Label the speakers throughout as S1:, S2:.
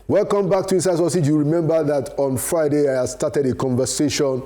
S1: Welcome back to Inside Sausage. You remember that on Friday I started a conversation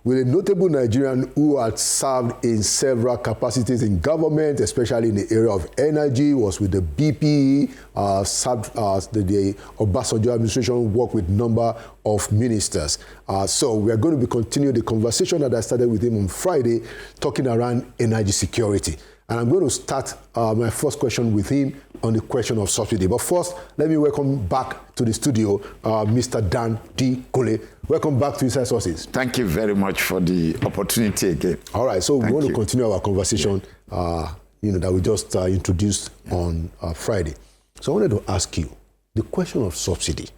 S1: with a notable Nigerian who had served in several capacities in government, especially in the area of energy, was with the BPE, served the Obasanjo administration, worked with a number of ministers. So we are going to be continuing the conversation that I started with him on Friday, talking around energy security. And I'm going to start my first question with him on the question of subsidy. But first, let me welcome back to the studio Mr. Dan D. Kule. Welcome back to Inside Sources.
S2: Thank you very much for the opportunity again.
S1: All right, so we want to continue our conversation that we just introduced on Friday. So I wanted to ask you the question of subsidy.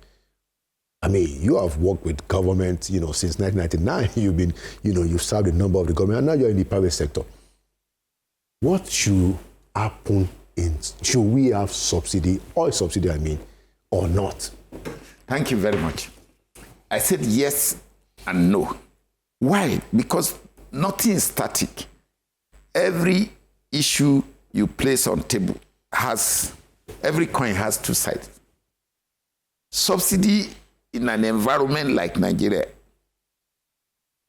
S1: I mean, you have worked with government, since 1999. You've been, you've served a number of the government, and now you're in the private sector. What should happen should we have subsidy, oil subsidy, or not?
S2: Thank you very much. I said yes and no. Why? Because nothing is static. Every issue you place on table every coin has two sides. Subsidy in an environment like Nigeria,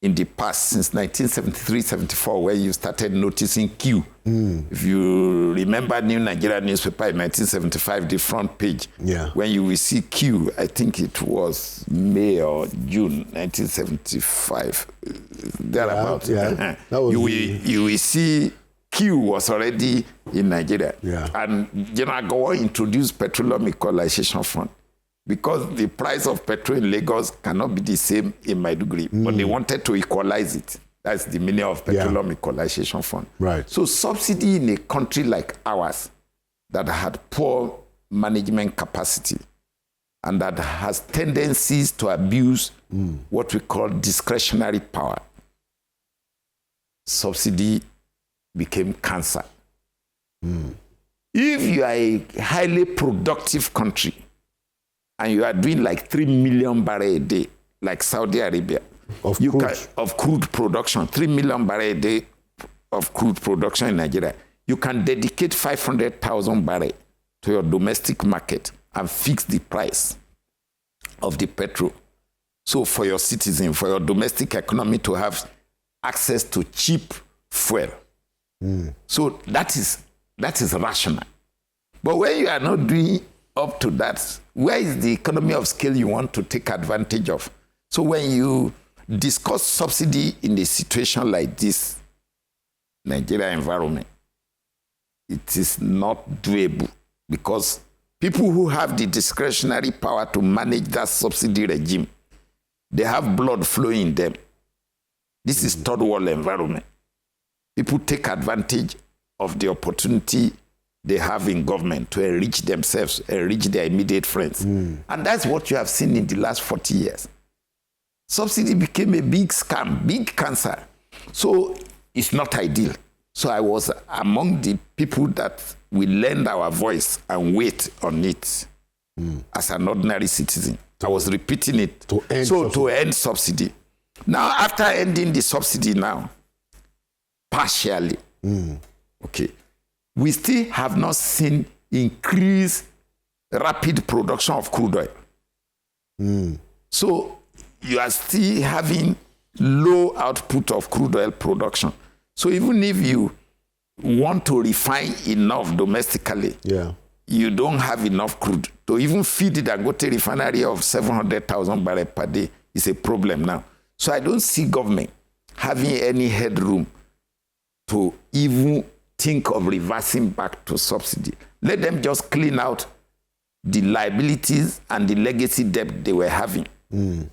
S2: in the past, since 1973-74, when you started noticing Q. If you remember New Nigeria newspaper in 1975, the front page, when you will see Q, I think it was May or June 1975, thereabouts. You will see Q was already in Nigeria. And General Gowon introduced Petroleum Equalization Fund, because the price of petrol in Lagos cannot be the same in Maiduguri, but they wanted to equalize it. That's the meaning of Petroleum Equalization Fund.
S1: Right.
S2: So subsidy in a country like ours that had poor management capacity and that has tendencies to abuse what we call discretionary power, subsidy became cancer. If you are a highly productive country, and you are doing like 3 million barrels a day, like Saudi Arabia, of crude production, 3 million barrels a day of crude production in Nigeria, you can dedicate 500,000 barrels to your domestic market and fix the price of the petrol. So for your citizens, for your domestic economy to have access to cheap fuel. So that is rational. But when you are not doing up to that, where is the economy of scale you want to take advantage of? So when you discuss subsidy in a situation like this, Nigeria environment, it is not doable, because people who have the discretionary power to manage that subsidy regime, they have blood flowing in them. This is third world environment. People take advantage of the opportunity they have in government to enrich themselves, enrich their immediate friends. And that's what you have seen in the last 40 years. Subsidy became a big scam, big cancer. So it's not ideal. So I was among the people that will lend our voice and wait on it as an ordinary citizen. I was repeating it. To end subsidy. Now, after ending the subsidy now, partially, we still have not seen increased rapid production of crude oil. So you are still having low output of crude oil production. So even if you want to refine enough domestically, you don't have enough crude to even feed the Dangote refinery of 700,000 barrels per day. Is a problem now. So I don't see government having any headroom to even think of reversing back to subsidy. Let them just clean out the liabilities and the legacy debt they were having in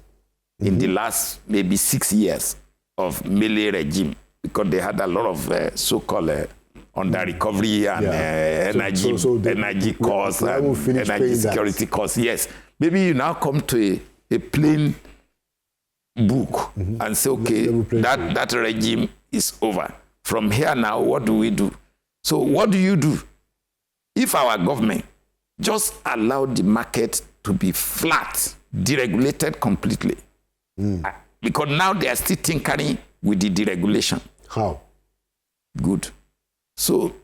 S2: the last maybe 6 years of Mele regime, because they had a lot of so-called under recovery and energy costs and energy security costs. Yes, maybe you now come to a plain book and say, okay, that regime is over. From here now, what do we do? So what do you do? If our government just allowed the market to be flat, deregulated completely, because now they are still tinkering with the deregulation.
S1: How?
S2: Good. So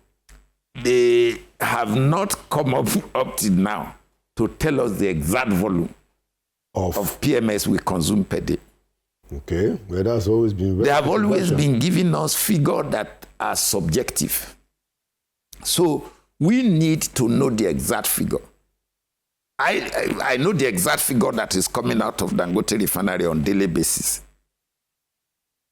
S2: they have not come up till now to tell us the exact volume of PMS we consume per day.
S1: Okay, well, that's always been...
S2: They have always been giving us figures that are subjective. So we need to know the exact figure. I know the exact figure that is coming out of Dangote Refinery on daily basis.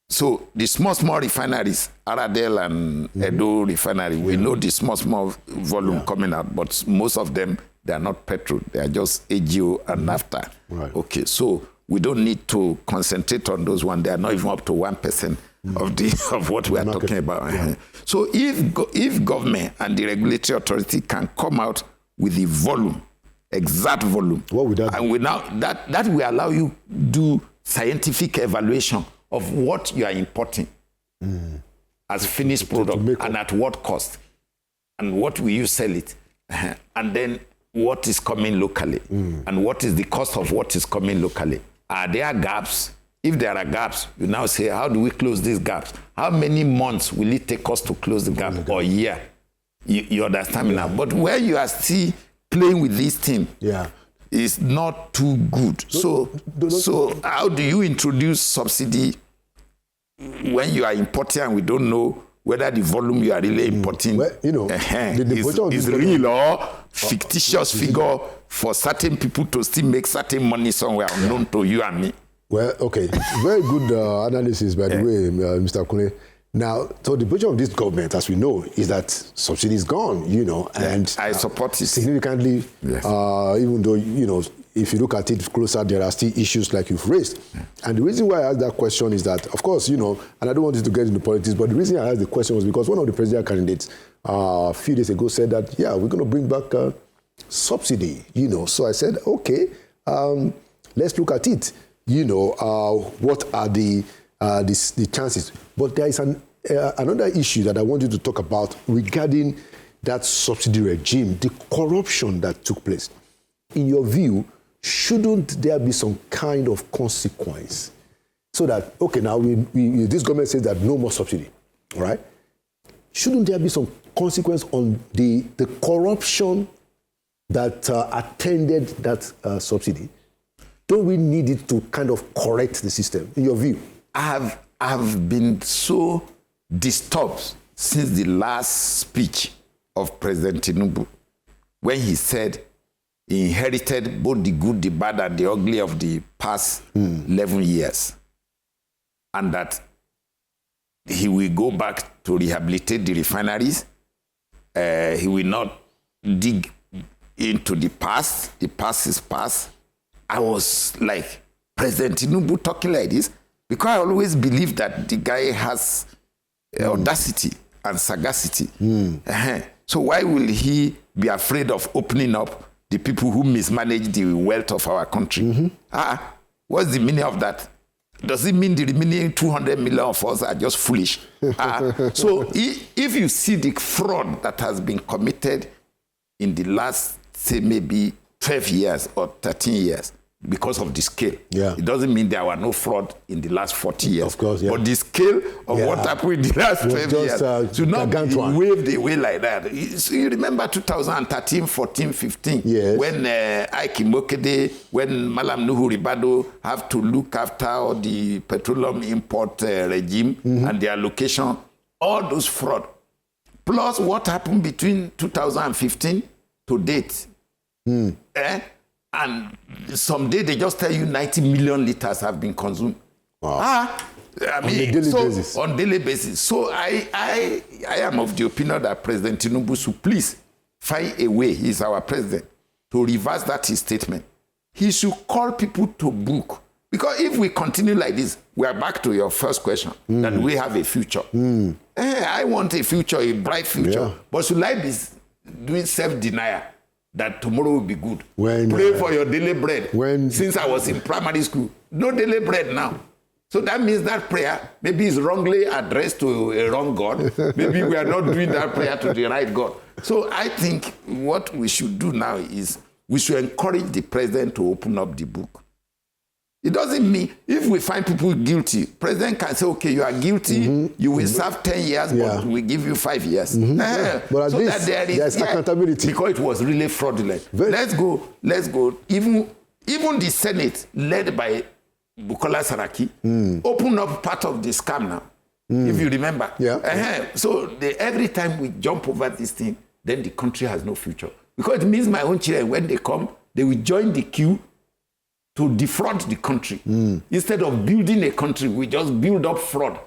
S2: So the small refineries, Aradel and Edo Refinery, we know the small volume coming out, but most of them, they are not petrol. They are just AGO and naphtha. Right. Okay, so we don't need to concentrate on those ones. They are not even up to 1% of what we are talking about. Yeah. So if government and the regulatory authority can come out with the volume, exact volume,
S1: what would that
S2: and we now that will allow you do scientific evaluation of what you are importing as finished product and at what cost, and what will you sell it, and then what is coming locally, and what is the cost of what is coming locally. Are there gaps? If there are gaps, you now say, how do we close these gaps? How many months will it take us to close the gap, or a year? You understand me now? But where you are still playing with this thing, is not too good. So how do you introduce subsidy when you are importing and we don't know whether the volume you are really importing is real or fictitious figure for certain people to still make certain money somewhere unknown to you and me?
S1: Well, okay. Very good analysis, by the way, Mr. Kune. Now, so the position of this government, as we know, is that subsidy is gone, and
S2: I support it
S1: significantly, even though, if you look at it closer, there are still issues like you've raised. And the reason why I asked that question is that, of course, and I don't want you to get into politics, but the reason I asked the question was because one of the presidential candidates a few days ago said that, we're going to bring back subsidy, So I said, okay, let's look at it. What are the chances? But there is another issue that I want you to talk about regarding that subsidy regime, the corruption that took place. In your view, shouldn't there be some kind of consequence? So that, okay, now this government says that no more subsidy, all right? Shouldn't there be some consequence on the corruption that attended that subsidy? Don't we need it to kind of correct the system, in your view?
S2: I've been so disturbed since the last speech of President Tinubu, when he said he inherited both the good, the bad, and the ugly of the past 11 years, and that he will go back to rehabilitate the refineries. He will not dig into the past. The past is past. I was like, President Tinubu talking like this? Because I always believe that the guy has audacity and sagacity. So why will he be afraid of opening up the people who mismanage the wealth of our country? What's the meaning of that? Does it mean the remaining 200 million of us are just foolish? So if you see the fraud that has been committed in the last, say, maybe 12 years or 13 years, because of the scale. It doesn't mean there were no fraud in the last 40 years.
S1: Of course,
S2: But the scale of what happened in the last 12 years should not be waved away like that. So you remember 2013, 14, 15, when Ike Mokede, when Malam Nuhu Ribado have to look after all the petroleum import regime and the allocation, all those fraud. Plus what happened between 2015 to date. And someday they just tell you 90 million liters have been consumed.
S1: Wow. On a daily basis.
S2: On daily basis. So I am of the opinion that President Tinubu should please find a way, he's our president, to reverse that his statement. He should call people to book. Because if we continue like this, we are back to your first question, that we have a future. I want a future, a bright future. But should I be doing self-denial that tomorrow will be good? Pray for your daily bread. Since I was in primary school, no daily bread now. So that means that prayer maybe is wrongly addressed to a wrong God. Maybe we are not doing that prayer to the right God. So I think what we should do now is we should encourage the president to open up the book. It doesn't mean if we find people guilty, president can say, okay, you are guilty, you will serve 10 years, but we give you 5 years.
S1: But at
S2: so
S1: least
S2: that
S1: there's accountability.
S2: Because it was really fraudulent. Let's go. Even the Senate, led by Bukola Saraki, opened up part of the scam now, if you remember. So every time we jump over this thing, then the country has no future. Because it means my own children, when they come, they will join the queue to defraud the country. Instead of building a country, we just build up fraud.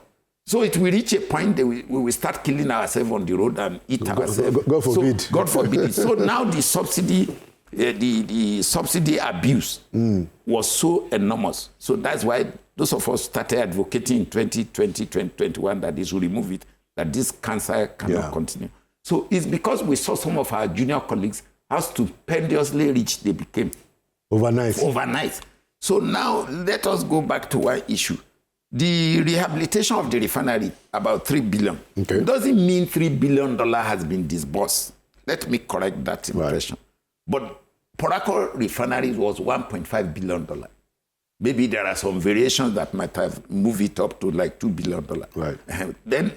S2: So it will reach a point that we will start killing ourselves on the road and eat ourselves.
S1: God forbid.
S2: So, God forbid it. So now the subsidy, the subsidy abuse was so enormous. So that's why those of us started advocating in 2020, 2021 that they should remove it, that this cancer cannot continue. So it's because we saw some of our junior colleagues how stupendously rich they became. Overnight. So now let us go back to one issue. The rehabilitation of the refinery, about $3 billion.
S1: Okay.
S2: Doesn't mean $3 billion has been disbursed. Let me correct that impression. But Porako Refinery was $1.5 billion. Maybe there are some variations that might have moved it up to like $2 billion.
S1: Right.
S2: Then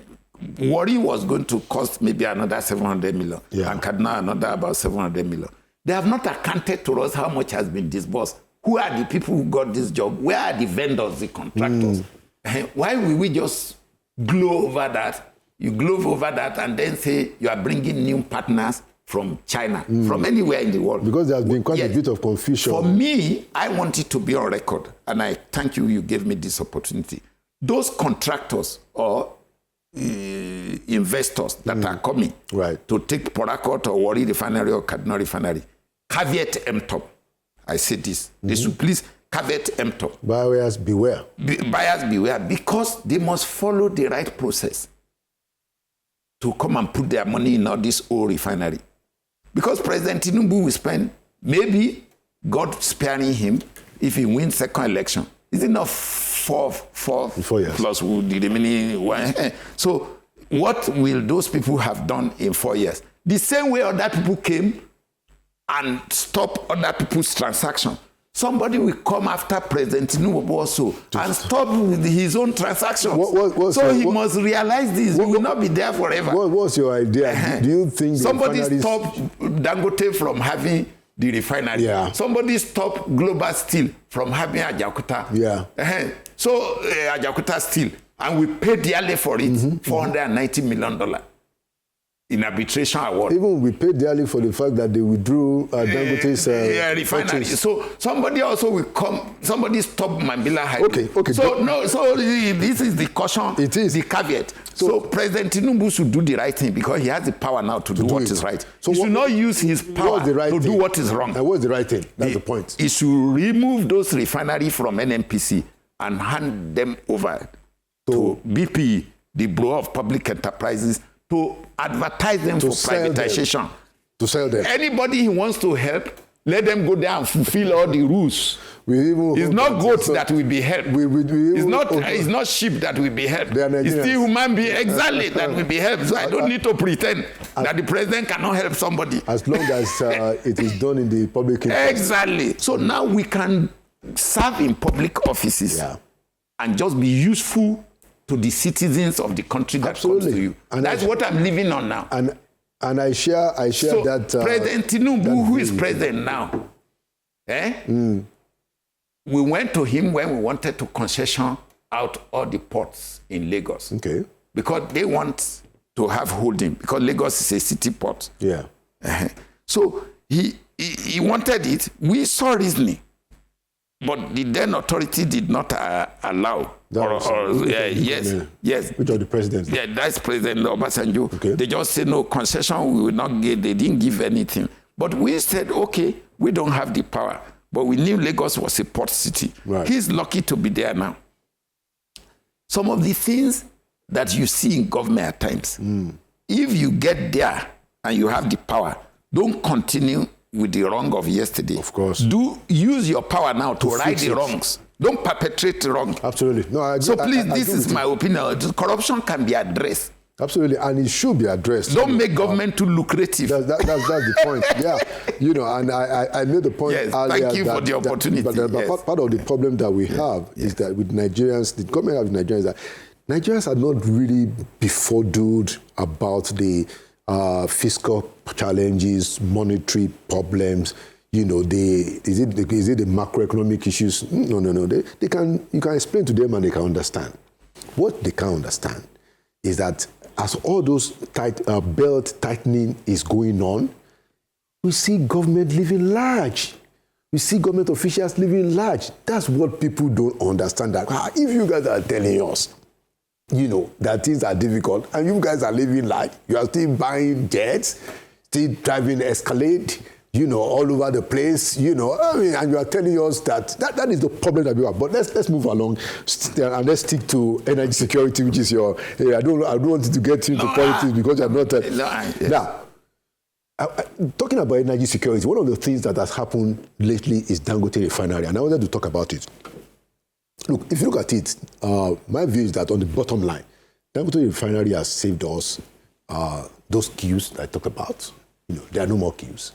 S2: Warri was going to cost maybe another $700 million. And Kaduna another about $700 million. They have not accounted to us how much has been disbursed. Who are the people who got this job? Where are the vendors, the contractors? Why will we just glow over that? You glow over that and then say you are bringing new partners from China, from anywhere in the world.
S1: Because there has been quite a bit of confusion.
S2: For me, I want it to be on record, and I thank you gave me this opportunity. Those contractors or investors that are coming to take Porako or Warri Refinery or Kaduna Refinery, caveat emptor. I say this. They should please caveat emptor.
S1: Buyers beware.
S2: Buyers beware, because they must follow the right process to come and put their money in all this old refinery. Because President Tinubu will spend, maybe God sparing him, if he wins second election, is it not 4
S1: years
S2: plus the remaining one? So what will those people have done in 4 years? The same way other people came and stop other people's transaction. Somebody will come after President Tinubu also and stop with his own transactions. He must realize this. He will not be there forever.
S1: What's your idea? Do you think
S2: somebody stopped Dangote from having the refinery? Somebody stopped Global Steel from having Ajaokuta. So Ajaokuta Steel, and we paid dearly for it, $490 million. In arbitration award.
S1: Even we paid dearly for the fact that they withdrew Dangote's
S2: refinery. So somebody also will come, somebody stop Mambila Highway.
S1: Okay.
S2: So this is the caution, it is the caveat. So President Tinubu should do the right thing because he has the power now to do what is right. So he should not use his power to do what is wrong.
S1: And what's the right thing? That's the point.
S2: He should remove those refineries from NNPC and hand them over to BP, the Bureau of Public Enterprises, to advertise them for privatization.
S1: To sell them.
S2: Anybody who wants to help, let them go there and fulfill all the rules. It's not goats that will be helped. It's not sheep that will be helped. It's still human beings exactly that will be helped. So I don't need to pretend that the president cannot help somebody.
S1: As long as it is done in the public interest.
S2: Exactly. So now we can serve in public offices and just be useful to the citizens of the country that comes to you. And that's what I'm living on now.
S1: And I share that.
S2: President Tinubu, who is president now, we went to him when we wanted to concession out all the ports in Lagos.
S1: Okay.
S2: Because they want to have holding, because Lagos is a city port.
S1: Yeah.
S2: So he wanted it. We saw reasoning. But the then authority did not allow. Yes.
S1: Which of the presidents?
S2: Yeah, that's President Obasanjo.
S1: Okay.
S2: They just said, no, concession we will not give. They didn't give anything. But we said, okay, we don't have the power. But we knew Lagos was a port city.
S1: Right.
S2: He's lucky to be there now. Some of the things that you see in government at times, if you get there and you have the power, don't continue with the wrong of yesterday.
S1: Of course.
S2: Use your power now to right the wrongs. Don't perpetrate the wrong.
S1: Absolutely. No, I agree.
S2: So please, this is my opinion. Corruption can be addressed
S1: Absolutely, and it should be addressed.
S2: Don't make government too lucrative.
S1: That's the point. Yeah, and I made the point
S2: yes,
S1: earlier.
S2: Thank you for the opportunity.
S1: But part of the problem that we have is that with Nigerians, the government of Nigerians, that Nigerians are not really befuddled about the fiscal challenges, monetary problems. Is it the macroeconomic issues? No. You can explain to them and they can understand. What they can understand is that as all those belt tightening is going on, we see government living large. We see government officials living large. That's what people don't understand. That if you guys are telling us, that things are difficult, and you guys are living large, you are still buying jets, still driving Escalade, all over the place, and you are telling us that is the problem that we have. But let's move along and let's stick to energy security, which is your area. I don't want you to get into politics because you're not. Now, talking about energy security, one of the things that has happened lately is Dangote Refinery, and I wanted to talk about it. Look, if you look at it, my view is that on the bottom line, Dangote Refinery has saved us those queues that I talked about. There are no more queues.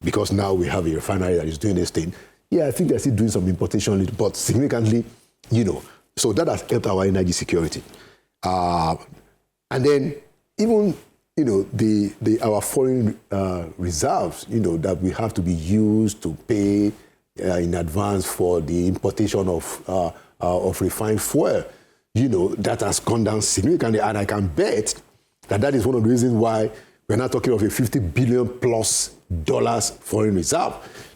S1: Because now we have a refinery that is doing this thing. Yeah, I think they're still doing some importation, but significantly, so that has helped our energy security. And then even, our foreign reserves, that we have to be used to pay in advance for the importation of refined fuel, that has gone down significantly. And I can bet that is one of the reasons why we're not talking of a $50 billion plus foreign reserve.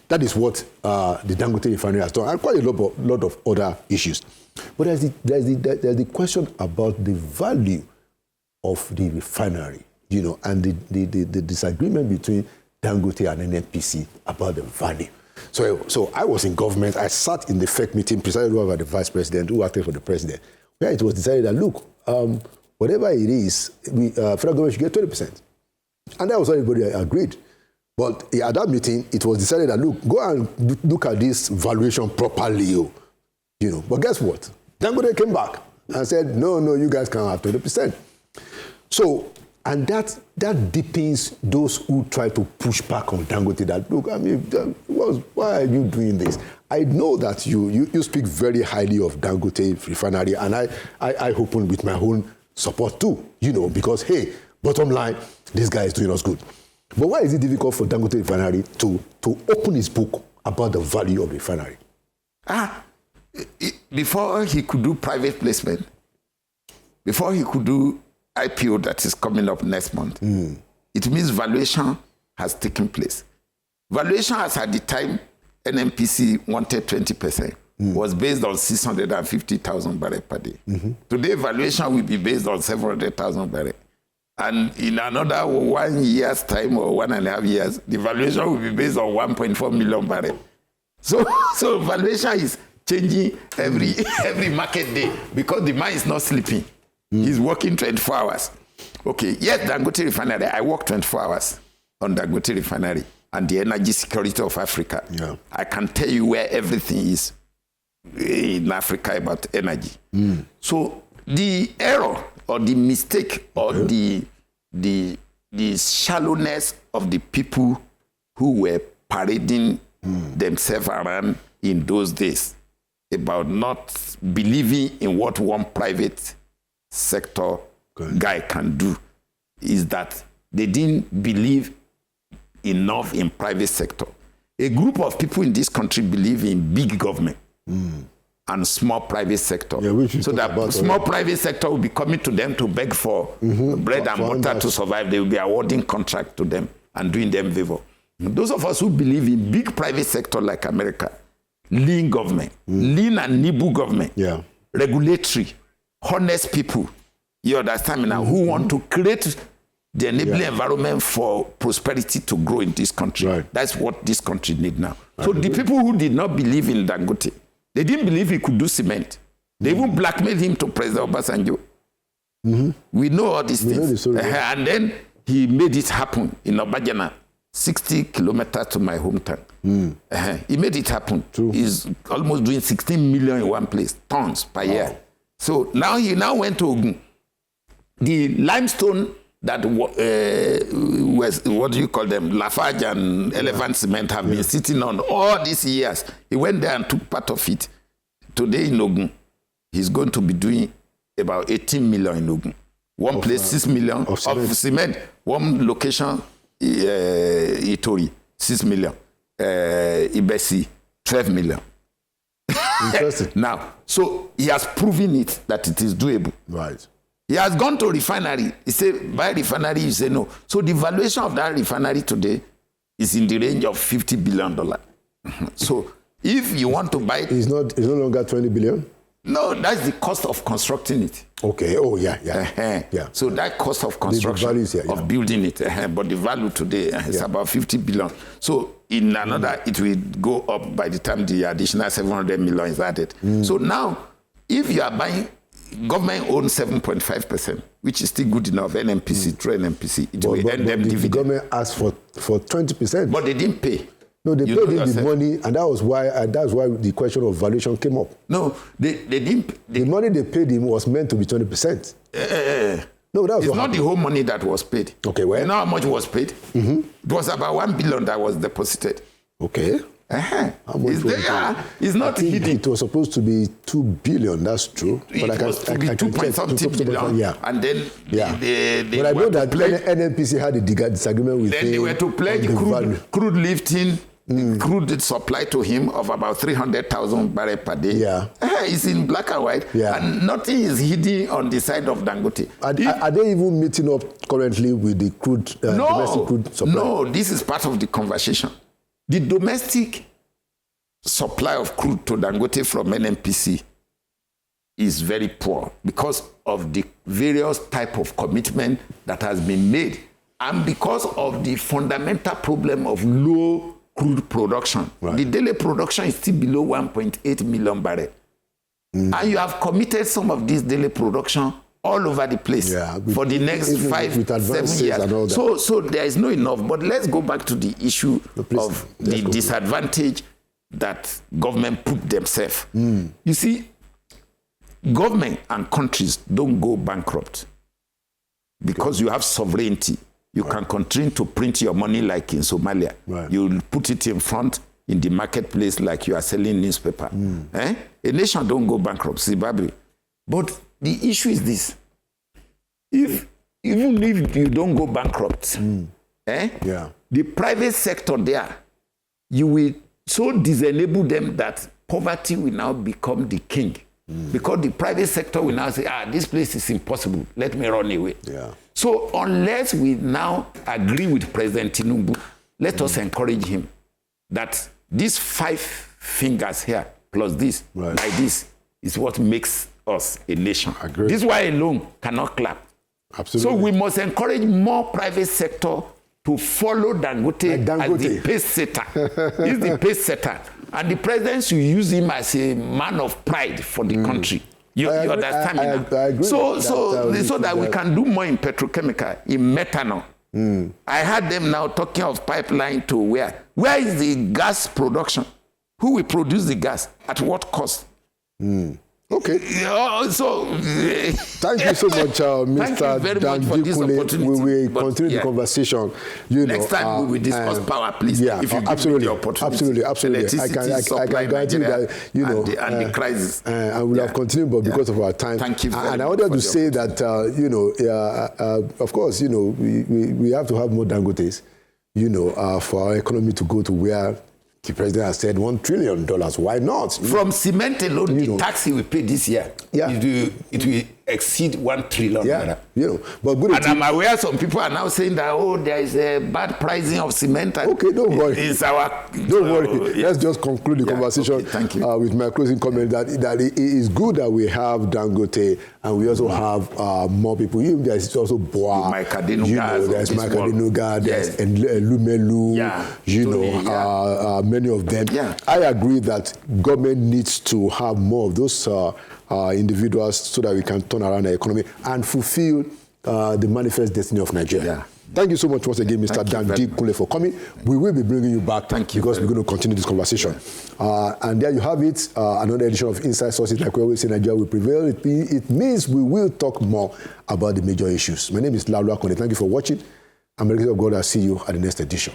S1: That is what the Dangote Refinery has done, and quite a lot of other issues. But there's the question about the value of the refinery, and the disagreement between Dangote and NNPC about the value. So I was in government. I sat in the FEC meeting presided over the vice president who acted for the president, where it was decided that, look, whatever it is, federal government should get 20%. And that was what everybody agreed. But at that meeting, it was decided that, look, go and look at this valuation properly. But guess what? Dangote came back and said, no, you guys can't have 20%. So, and that deepens those who try to push back on Dangote that, look, why are you doing this? I know that you speak very highly of Dangote Refinery, and I open with my own support too, because, hey, bottom line, this guy is doing us good. But why is it difficult for Dangote Refinery to open his book about the value of the refinery?
S2: Before he could do private placement, before he could do IPO that is coming up next month, it means valuation has taken place. Valuation as at the time NNPC wanted 20%, was based on 650,000 barrels per day. Today, valuation will be based on 700,000 barrels. And in another 1 year's time or 1.5 years, the valuation will be based on 1.4 million barrels. So valuation is changing every market day because the man is not sleeping. He's working 24 hours. Okay, yes, Dangote Refinery, I work 24 hours on Dangote Refinery and the energy security of Africa. Yeah. I can tell you where everything is in Africa about energy. So the error or the mistake or the shallowness of the people who were parading themselves around in those days about not believing in what one private sector guy can do is that they didn't believe enough in private sector. A group of people in this country believe in big government and small private sector. So that small private sector will be coming to them to beg for bread and butter to survive. They will be awarding contract to them and doing them favor. Those of us who believe in big private sector like America, lean government, lean and nimble government, regulatory, honest people, you understand me now, who want to create the enabling environment for prosperity to grow in this country. That's what this country needs now. So the people who did not believe in Dangote, they didn't believe he could do cement. They even blackmailed him to President Obasanjo. We know all these things. And then he made it happen in Obajana, 60 kilometers to my hometown. He made it happen. He's almost doing 16 million in one place, tons per year. So now he went to Ogun. the limestone that was, what do you call them, Lafarge and Elephant Cement have been sitting on all these years. He went there and took part of it. Today in Ogun, he's going to be doing about 18 million in Ogun. One place, 6 million of cement. One location, Itori, 6 million. Ibesi, 12 million.
S1: Interesting.
S2: Now, so he has proven it that it is doable.
S1: Right.
S2: He has gone to refinery. He said, buy refinery, you say no. So the valuation of that refinery today is in the range of $50 billion. So if you want to buy it...
S1: It's no longer 20 billion?
S2: No, that's the cost of constructing it.
S1: Okay. Oh, yeah.
S2: So that cost of construction,
S1: the values,
S2: of building it, but the value today is about 50 billion. So in another, it will go up by the time the additional 700 million is added. So now, if you are buying, government owns 7.5%, which is still good enough, NNPC, through NNPC, it will end them dividend.
S1: The government asked for 20%.
S2: But they didn't pay.
S1: No, they paid him the money, and that's why the question of valuation came up.
S2: No, they didn't.
S1: The money they paid him was meant to be 20%. No, that was
S2: it's not the whole money that was paid.
S1: Okay, well,
S2: you know how much was paid? It was about 1 billion that was deposited.
S1: Okay.
S2: How much it's not hidden.
S1: It was supposed to be 2 billion. That's true.
S2: But I can 2 point something billion.
S1: Yeah.
S2: And then
S1: but I know that NNPC had a disagreement with him.
S2: Then they were to pledge crude lifting. Crude supply to him of about 300,000 barrels per day.
S1: Yeah.
S2: It's in black and white.
S1: Yeah.
S2: And nothing is hidden on the side of Dangote.
S1: Are they even meeting up currently with the crude, domestic crude supply?
S2: No, this is part of the conversation. The domestic supply of crude to Dangote from NNPC is very poor because of the various type of commitment that has been made and because of the fundamental problem of low crude production. Right. The daily production is still below 1.8 million barrels. And you have committed some of this daily production all over the place for the next 5-7 years. So there is no enough. But let's go back to the issue of the disadvantage that government put themselves. You see, government and countries don't go bankrupt because you have sovereignty. You can continue to print your money like in Somalia. You put it in front in the marketplace like you are selling newspaper. A nation don't go bankrupt, Zimbabwe. But the issue is this. Even if you don't go bankrupt, the private sector there, you will so disenable them that poverty will now become the king. Because the private sector will now say, this place is impossible. Let me run away. So unless we now agree with President Tinubu, let us encourage him that these 5 fingers here plus this, like this, is what makes us a nation. This one alone cannot clap.
S1: Absolutely.
S2: So we must encourage more private sector to follow Dangote as the pace setter. He's the pace setter. And the president should use him as a man of pride for the country. You understand me now?
S1: I agree
S2: so that we can do more in petrochemical, in methanol. I heard them now talking of pipeline to where? Where is the gas production? Who will produce the gas? At what cost?
S1: Okay. Thank you so much, Mr. Danjikule. We will continue the conversation.
S2: Next time we will discuss power, please.
S1: Yeah,
S2: if you
S1: absolutely,
S2: give me the opportunity.
S1: Absolutely. I can guarantee that
S2: and the crisis.
S1: And we'll have continued, but because of our time.
S2: Thank you very much.
S1: And I wanted to say that of course, we have to have more Dangotes, for our economy to go to where the president has said $1 trillion. Why not?
S2: From cement alone, the tax he will pay this year, it will exceed $1 trillion.
S1: But good.
S2: And I'm aware some people are now saying that there is a bad pricing of cement.
S1: Okay, don't worry. Don't worry. Let's just conclude the conversation.
S2: Okay, thank you.
S1: With my closing comment that it is good that we have Dangote and we also have more people. There's also Boa. There's Mike Adenuga. There's Lumelu. Many of them. I agree that government needs to have more of those individuals so that we can turn around the economy and fulfill the manifest destiny of Nigeria. Thank you so much once again, Mr. Dandy Kule, for coming. We will be bringing you back because we're going to continue this conversation. And there you have it, another edition of Inside Sources. Like we always say, Nigeria will prevail. It means we will talk more about the major issues. My name is Lalu Akone. Thank you for watching. I'm Representative of God. I'll see you at the next edition.